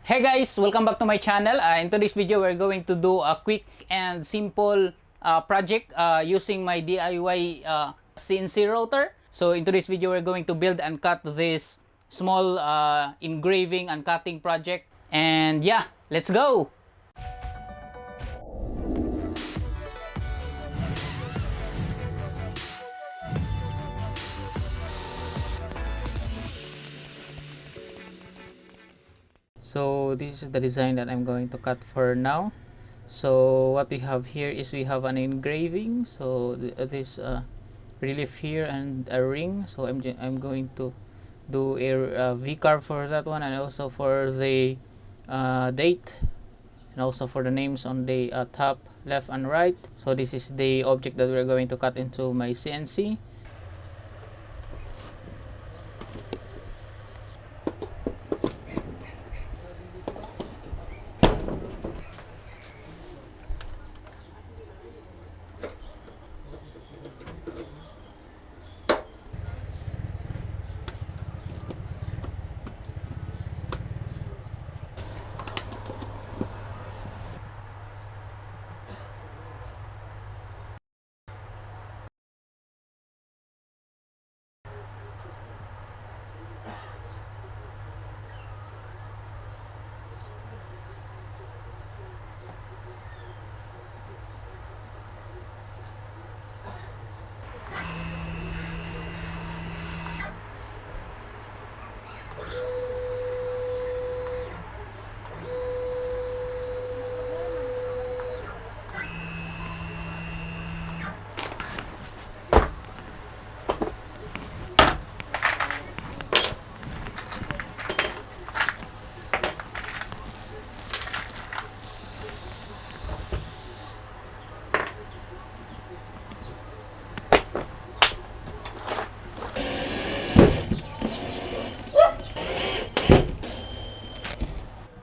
Hey guys, welcome back to my channel. In today's video, we're going to do a quick and simple project using my DIY CNC router. So in today's video, we're going to build and cut this small engraving and cutting project. And yeah, let's go! So this is the design that I'm going to cut for now. So what we have here is we have an engraving. So this relief here and a ring. So I'm going to do a V-carve for that one, and also for the date, and also for the names on the top, left, and right. So this is the object that we're going to cut into my CNC.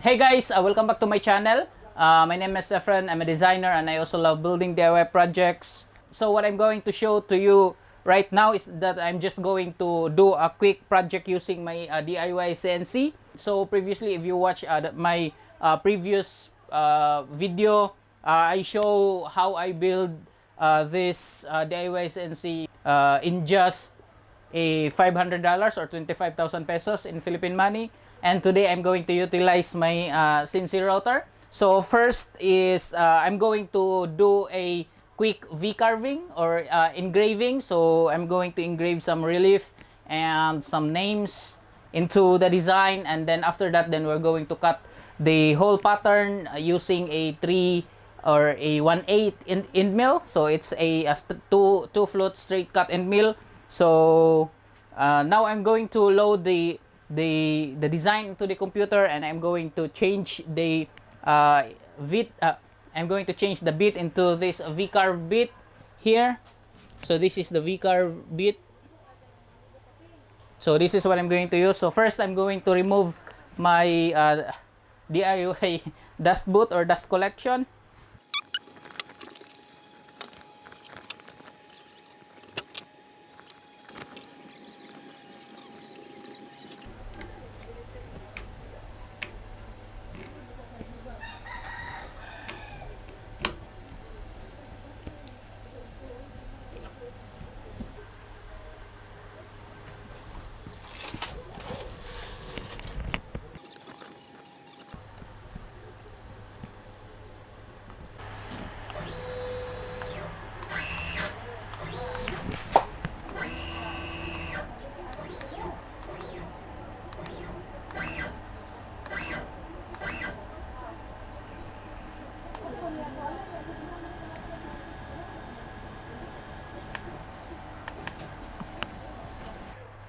Hey guys, welcome back to my channel. My name is Efren. I'm a designer and I also love building DIY projects. So what I'm going to show to you right now is that I'm just going to do a quick project using my DIY CNC. So previously, if you watch my previous video, I show how I build this DIY CNC in just a $500 or 25,000 pesos in Philippine money. And today I'm going to utilize my CNC router. So first is I'm going to do a quick V-carving or engraving. So I'm going to engrave some relief and some names into the design, and then after that, then we're going to cut the whole pattern using a 3 or a 1/8 end mill. So it's a two float straight cut end mill. So now I'm going to load the design into the computer, and I'm going to change the bit. I'm going to change the bit into this V-carve bit here. So this is the V-carve bit. So this is what I'm going to use. So first, I'm going to remove my DIY dust boot or dust collection.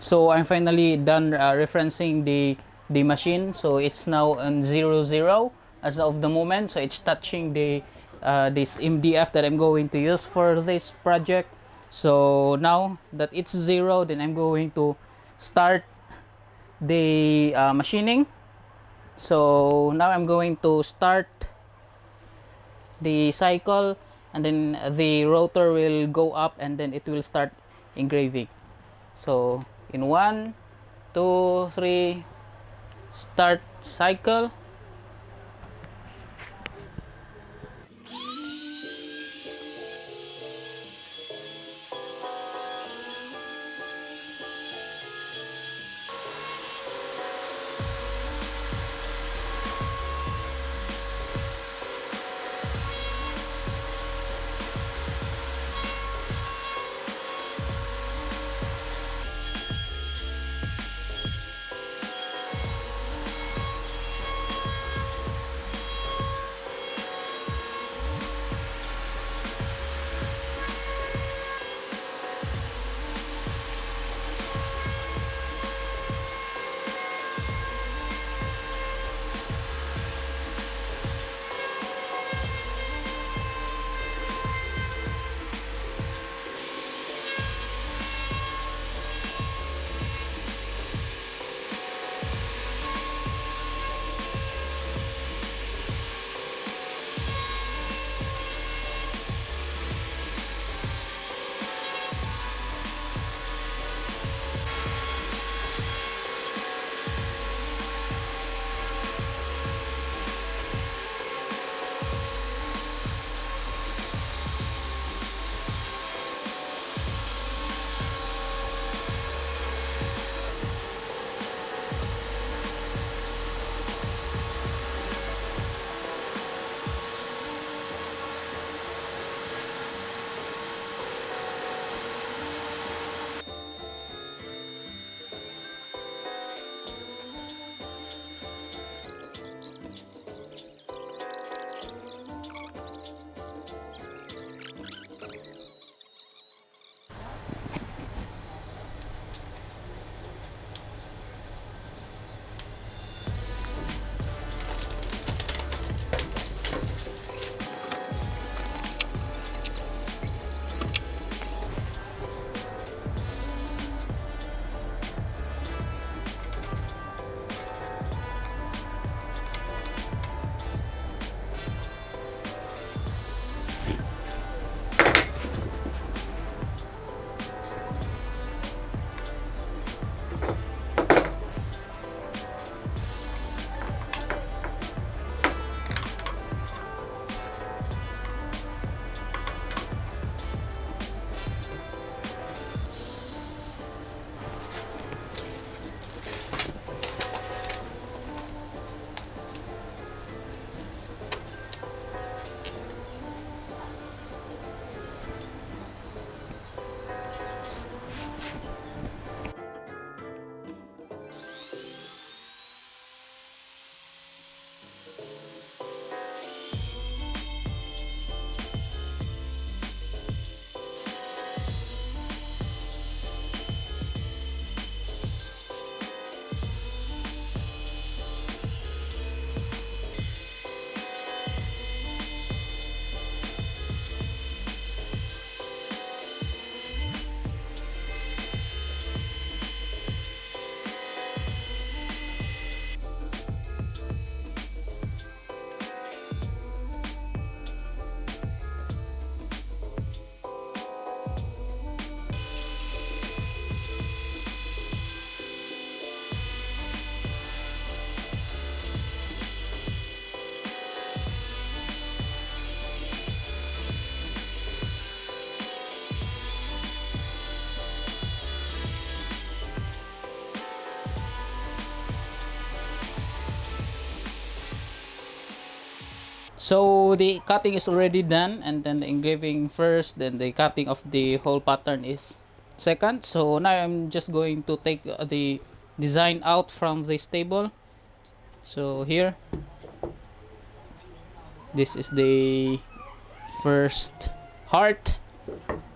So I'm finally done referencing the machine. So it's now on 00 as of the moment. So it's touching the this MDF that I'm going to use for this project. So now that it's 0, then I'm going to start the machining. So now I'm going to start the cycle, and then the rotor will go up, and then it will start engraving. So in 1, 2, 3, start cycle. So the cutting is already done, and then the engraving first, then the cutting of the whole pattern is second. So now I'm just going to take the design out from this table. So here, this is the first heart,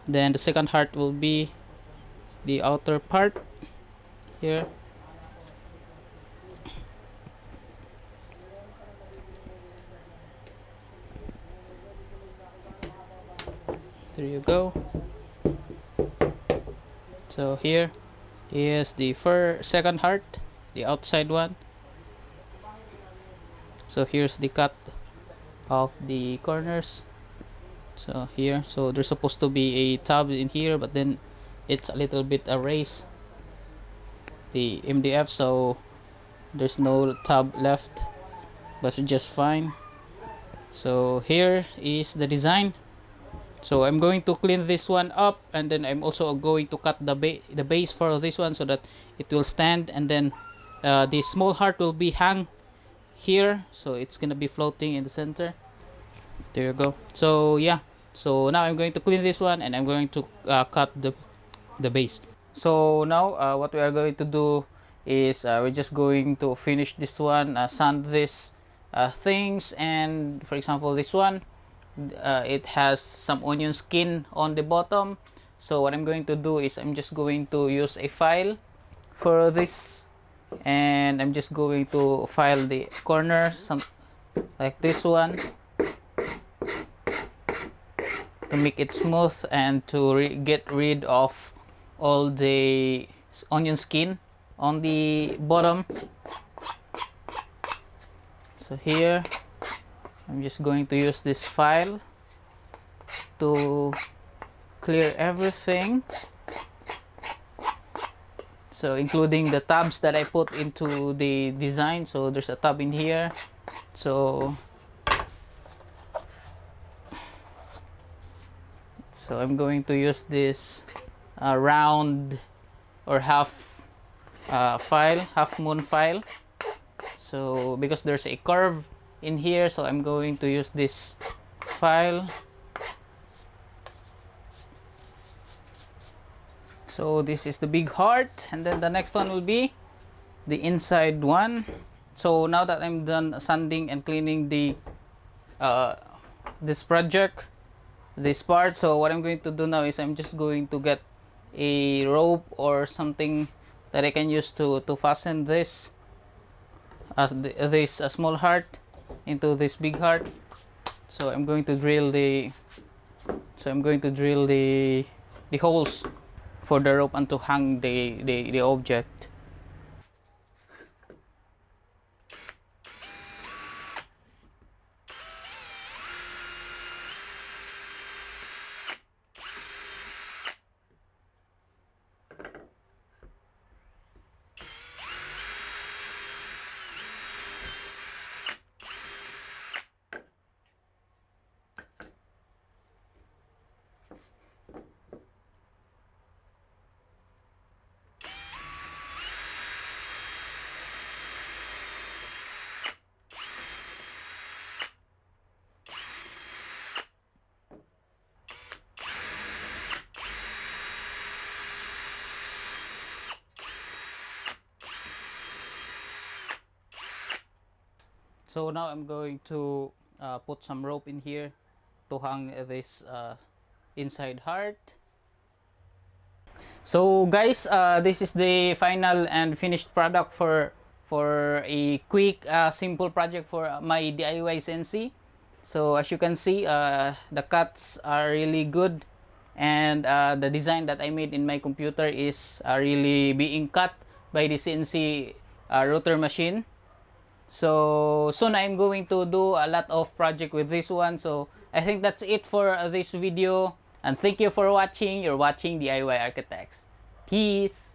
then the second heart will be the outer part here. There you go. So here is the second heart, the outside one. So here's the cut of the corners. So here, so there's supposed to be a tab in here, but then it's a little bit erased, the MDF, so there's no tab left, but it's just fine. So here is the design. So I'm going to clean this one up, and then I'm also going to cut the base for this one so that it will stand, and then the small heart will be hang here, so it's gonna be floating in the center. There you go. So yeah, so now I'm going to clean this one, and I'm going to cut the base. So now what we are going to do is we're just going to finish this one, sand this things, and for example this one, it has some onion skin on the bottom. So what I'm going to do is I'm just going to use a file for this, and I'm just going to file the corner like this one to make it smooth and to get rid of all the onion skin on the bottom. So here I'm just going to use this file to clear everything, so including the tabs that I put into the design. So there's a tab in here, so I'm going to use this round or half moon file. So because there's a curve in here, so I'm going to use this file. So this is the big heart, and then the next one will be the inside one. So now that I'm done sanding and cleaning the this project, this part, so what I'm going to do now is I'm just going to get a rope or something that I can use to fasten this this small heart into this big heart. So I'm going to drill the holes for the rope and to hang the object. So now I'm going to put some rope in here to hang this inside heart. So guys, this is the final and finished product for a quick simple project for my DIY CNC. So as you can see, the cuts are really good, and the design that I made in my computer is really being cut by the CNC router machine. So soon I'm going to do a lot of project with this one. So I think that's it for this video, and thank you for watching. You're watching DIY Architects. Peace.